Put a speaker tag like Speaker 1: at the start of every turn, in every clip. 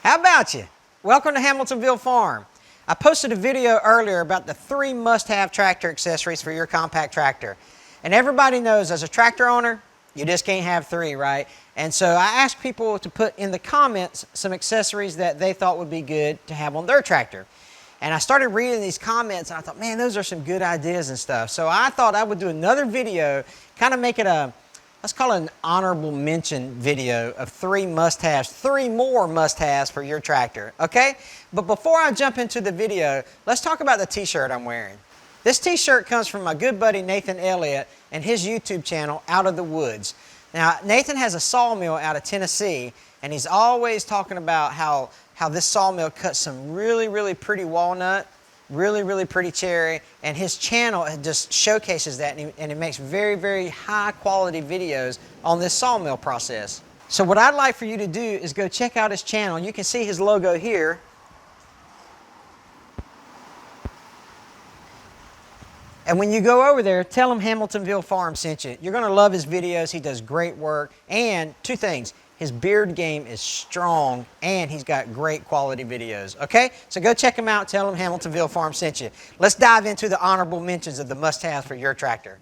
Speaker 1: How about you? Welcome to Hamiltonville Farm. I posted a video earlier about the 3 must-have tractor accessories for your compact tractor. And everybody knows as a tractor owner, you just can't have 3, right? And so I asked people to put in the comments some accessories that they thought would be good to have on their tractor. And I started reading these comments and I thought, man, those are some good ideas and stuff. So I thought I would do another video, kind of make it a, let's call it an honorable mention video of 3 must-haves, 3 more must-haves for your tractor, okay? But before I jump into the video, let's talk about the t-shirt I'm wearing. This t-shirt comes from my good buddy Nathan Elliott and his YouTube channel, Out of the Woods. Now, Nathan has a sawmill out of Tennessee, and he's always talking about how this sawmill cuts some really pretty walnut, really pretty cherry, and his channel just showcases that, and it makes very high quality videos on this sawmill process. So what I'd like for you to do is go check out his channel. You can see his logo here. And when you go over there, tell him Hamiltonville Farm sent you. You're going to love his videos. He does great work. And 2 things. His beard game is strong, and he's got great quality videos, okay? So go check him out. Tell him Hamiltonville Farm sent you. Let's dive into the honorable mentions of the must-haves for your tractor.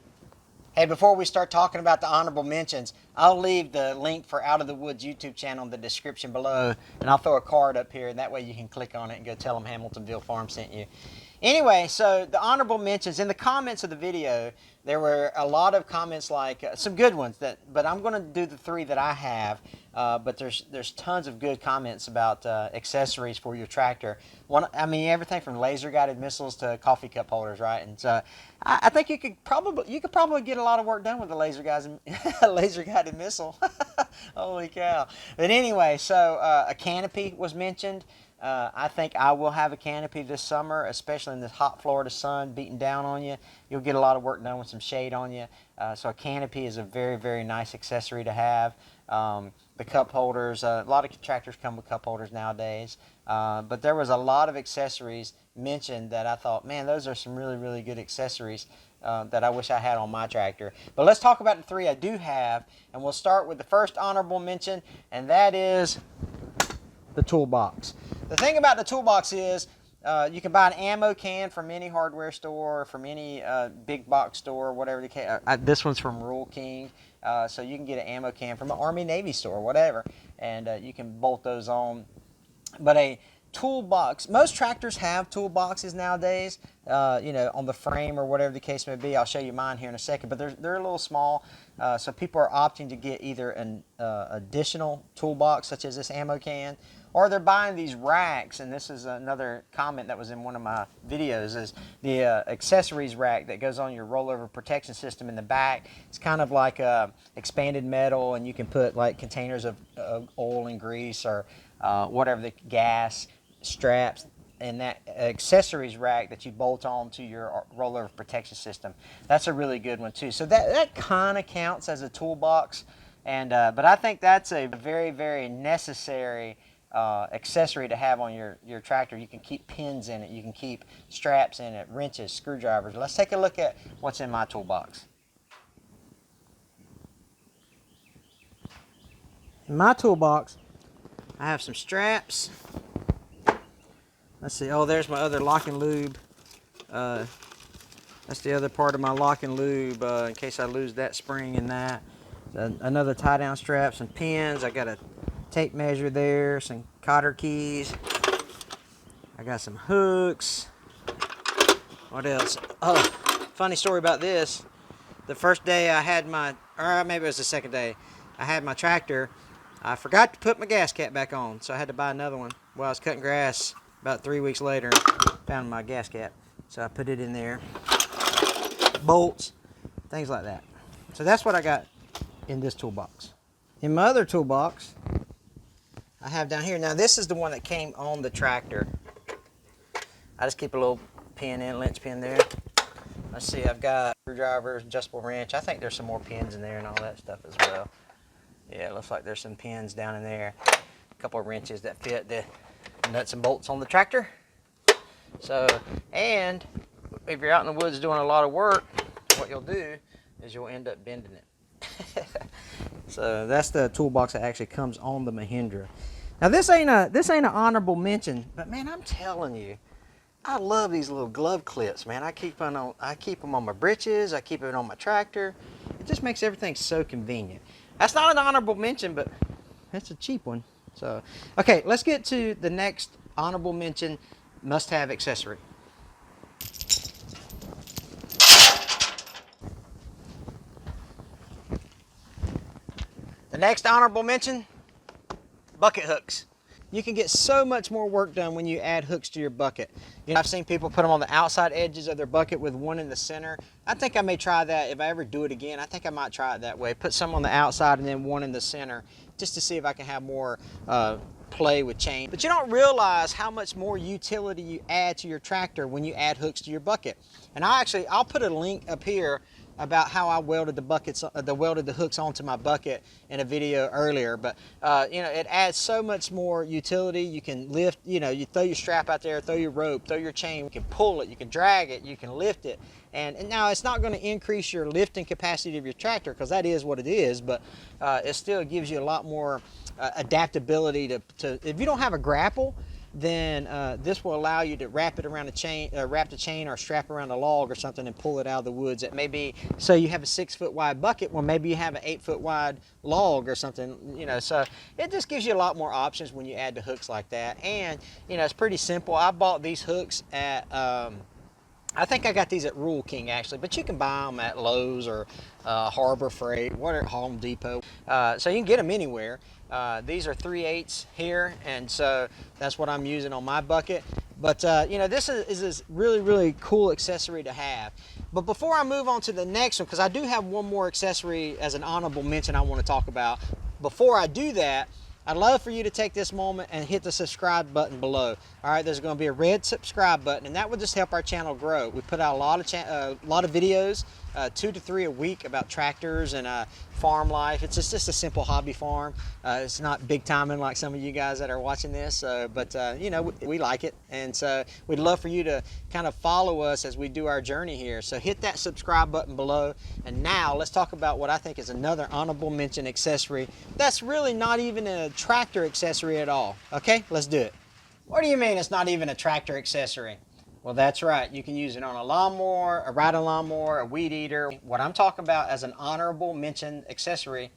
Speaker 1: Hey, before we start talking about the honorable mentions, I'll leave the link for Out of the Woods YouTube channel in the description below, and I'll throw a card up here, and that way you can click on it and go tell them Hamiltonville Farm sent you. Anyway, so the honorable mentions, in the comments of the video, there were a lot of comments like, some good ones, but I'm going to do the 3 that I have, but there's tons of good comments about accessories for your tractor. I mean, everything from laser guided missiles to coffee cup holders, right? And so I think you could probably get a lot of work done with a laser guided missile. Holy cow. But anyway, so a canopy was mentioned. I think I will have a canopy this summer, especially in this hot Florida sun beating down on you. You'll get a lot of work done with some shade on you. So a canopy is a very nice accessory to have. The cup holders, a lot of tractors come with cup holders nowadays. But there was a lot of accessories mentioned that I thought, man, those are some really good accessories that I wish I had on my tractor. But let's talk about the 3 I do have, and we'll start with the first honorable mention, and that is the Toolbox. The thing about the Toolbox is you can buy an ammo can from any hardware store, from any big box store, whatever the case. This one's from Rural King, so you can get an ammo can from an Army Navy store, whatever, and you can bolt those on. But a toolbox, most tractors have toolboxes nowadays, you know, on the frame or whatever the case may be. I'll show you mine here in a second, but they're a little small, so people are opting to get either an additional toolbox, such as this ammo can, or they're buying these racks. And this is another comment that was in one of my videos, is the accessories rack that goes on your rollover protection system in the back. It's kind of like expanded metal, and you can put like containers of oil and grease, or whatever, the gas, straps, and that accessories rack that you bolt on to your rollover protection system. That's a really good one too. So that kind of counts as a toolbox, and but I think that's a very necessary accessory to have on your tractor. You can keep pins in it, you can keep straps in it, wrenches, screwdrivers. Let's take a look at what's in my toolbox. In my toolbox, I have some straps. Let's see, oh, there's my other lock and lube. That's the other part of my lock and lube, in case I lose that spring in that. Another tie down strap, some pins. I got a tape measure there, some cotter keys. I got some hooks. What else? Oh, funny story about this. The first day I had or maybe it was the second day, I had my tractor. I forgot to put my gas cap back on, so I had to buy another one. Well, I was cutting grass about 3 weeks later and found my gas cap. So I put it in there. Bolts, things like that. So that's what I got in this toolbox. In my other toolbox, I have down here, now this is the one that came on the tractor. I just keep a little pin in, linch pin there. Let's see, I've got screwdrivers, adjustable wrench. I think there's some more pins in there and all that stuff as well. Yeah, it looks like there's some pins down in there. A couple of wrenches that fit the nuts and bolts on the tractor. So, and if you're out in the woods doing a lot of work, what you'll do is you'll end up bending it. So that's the toolbox that actually comes on the Mahindra. Now this ain't an honorable mention, but man, I'm telling you, I love these little glove clips, man. I keep them on my britches. I keep it on my tractor. It just makes everything so convenient. That's not an honorable mention, but that's a cheap one. So, okay, let's get to the next honorable mention must-have accessory. The next honorable mention, bucket hooks. You can get so much more work done when you add hooks to your bucket. You know, I've seen people put them on the outside edges of their bucket with one in the center. I think I may try that. If I ever do it again, I think I might try it that way. Put some on the outside and then one in the center, just to see if I can have more play with chain. But you don't realize how much more utility you add to your tractor when you add hooks to your bucket. And I'll put a link up here about how I welded the hooks onto my bucket in a video earlier. But you know, it adds so much more utility. You can lift, you know, you throw your strap out there, throw your rope, throw your chain, you can pull it, you can drag it, you can lift it. And now it's not going to increase your lifting capacity of your tractor, because that is what it is, but it still gives you a lot more adaptability to if you don't have a grapple, then this will allow you to wrap it around the chain, wrap the chain or strap around a log or something and pull it out of the woods. It may be, so you have a 6-foot wide bucket, well maybe you have an 8-foot wide log or something, you know, so it just gives you a lot more options when you add the hooks like that. And you know, it's pretty simple. I bought these hooks at I think I got these at Rural King actually, but you can buy them at Lowe's or Harbor Freight, whatever, Home Depot. So you can get them anywhere. These are 3/8 here, and so that's what I'm using on my bucket. But you know, this is a really cool accessory to have. But before I move on to the next one, because I do have one more accessory as an honorable mention I want to talk about. Before I do that, I'd love for you to take this moment and hit the subscribe button below. All right, there's going to be a red subscribe button, and that will just help our channel grow. We put out a lot of videos, 2 to 3 a week, about tractors and farm life. It's just a simple hobby farm. It's not big timing like some of you guys that are watching this, but you know, we like it, and so we'd love for you to kind of follow us as we do our journey here. So hit that subscribe button below. And now let's talk about what I think is another honorable mention accessory that's really not even a tractor accessory at all. Okay, let's do it. What do you mean it's not even a tractor accessory? Well, that's right. You can use it on a lawnmower, a riding lawnmower, a weed eater. What I'm talking about as an honorable mention accessory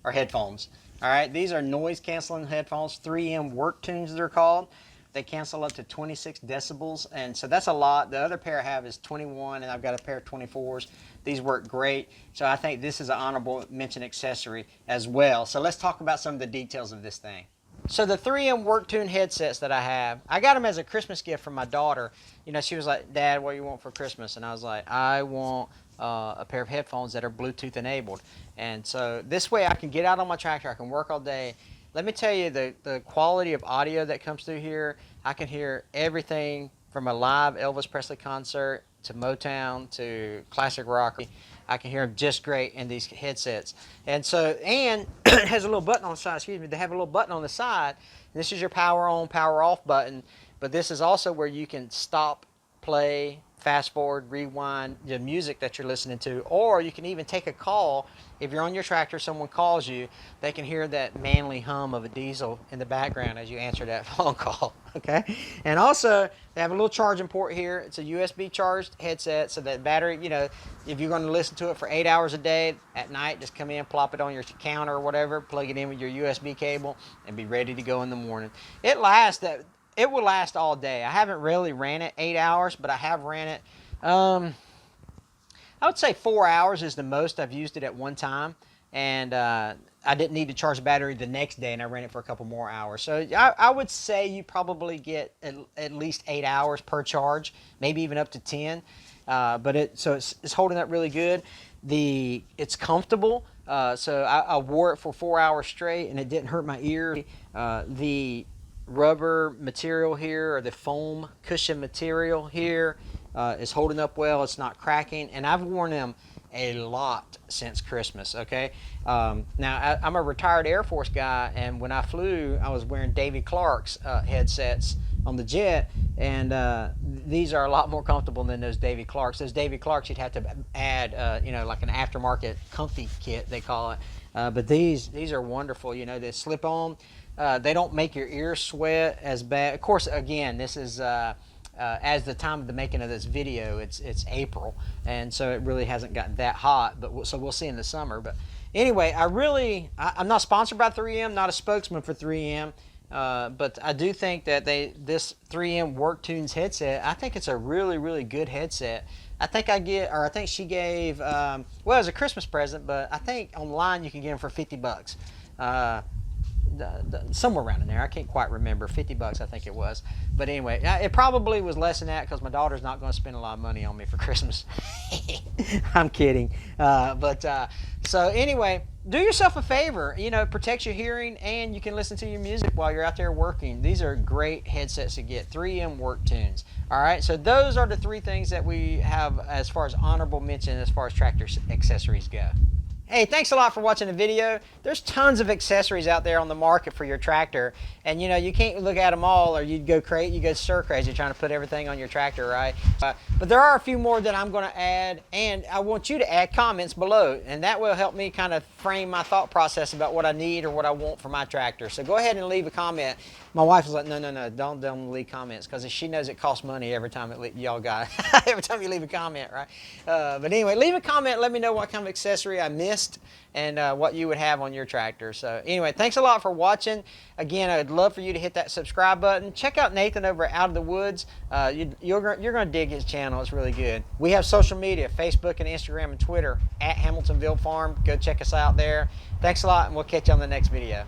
Speaker 1: are headphones. All right, these are noise canceling headphones, 3M Work Tunes they're called. They cancel up to 26 decibels, and so that's a lot. The other pair I have is 21, and I've got a pair of 24s. These work great, so I think this is an honorable mention accessory as well. So let's talk about some of the details of this thing. So the 3M Work Tune headsets that I got them as a Christmas gift from my daughter. You know, she was like, "Dad, what do you want for Christmas?" And I was like, "I want a pair of headphones that are Bluetooth enabled." And so this way I can get out on my tractor, I can work all day. Let me tell you, the quality of audio that comes through here, I can hear everything from a live Elvis Presley concert to Motown to classic rock. I can hear them just great in these headsets. And so, and it has a little button on the side, excuse me, they have a little button on the side. This is your power on, power off button, but this is also where you can stop, play, fast forward, rewind the music that you're listening to, or you can even take a call. If you're on your tractor, someone calls you, they can hear that manly hum of a diesel in the background as you answer that phone call, okay? And also, they have a little charging port here. It's a USB charged headset, so that battery, you know, if you're going to listen to it for 8 hours a day, at night, just come in, plop it on your counter or whatever, plug it in with your USB cable, and be ready to go in the morning. It will last all day. I haven't really ran it 8 hours, but I have ran it, I would say 4 hours is the most I've used it at one time. And I didn't need to charge the battery the next day, and I ran it for a couple more hours. So I would say you probably get at least 8 hours per charge, maybe even up to 10. But it's holding up really good. It's comfortable. So I wore it for 4 hours straight, and it didn't hurt my ears. The rubber material here, or the foam cushion material here, is holding up well. It's not cracking, and I've worn them a lot since Christmas. Okay, now I'm a retired Air Force guy, and when I flew, I was wearing Davy Clark's headsets on the jet, and these are a lot more comfortable than those Davy Clark's. Those Davy Clark's you'd have to add, you know, like an aftermarket comfy kit they call it. But these are wonderful. You know, they slip on. They don't make your ears sweat as bad. Of course, again, this is as the time of the making of this video, it's April, and so it really hasn't gotten that hot. But so we'll see in the summer. But anyway, I'm not sponsored by 3M, not a spokesman for 3M. But I do think that this 3M WorkTunes headset, I think it's a really, really good headset. I think I think she gave, well, it was a Christmas present, but I think online you can get them for $50. Somewhere around in there. I can't quite remember. $50, I think it was. But anyway, it probably was less than that because my daughter's not going to spend a lot of money on me for Christmas. I'm kidding. So anyway, do yourself a favor. You know, it protects your hearing and you can listen to your music while you're out there working. These are great headsets to get. 3M WorkTunes. All right, so those are the 3 things that we have as far as honorable mention as far as tractor accessories go. Hey, thanks a lot for watching the video. There's tons of accessories out there on the market for your tractor, and you know, you can't look at them all or you'd go stir crazy trying to put everything on your tractor, right? But there are a few more that I'm going to add, and I want you to add comments below, and that will help me kind of frame my thought process about what I need or what I want for my tractor. So go ahead and leave a comment. My wife was like, no, don't leave comments, because she knows it costs money every time every time you leave a comment, right? But anyway, leave a comment. Let me know what kind of accessory I missed and what you would have on your tractor. So anyway, thanks a lot for watching. Again, I'd love for you to hit that subscribe button. Check out Nathan over at Out of the Woods. You're going to dig his channel. It's really good. We have social media, Facebook and Instagram and Twitter at Hamiltonville Farm. Go check us out there. Thanks a lot, and we'll catch you on the next video.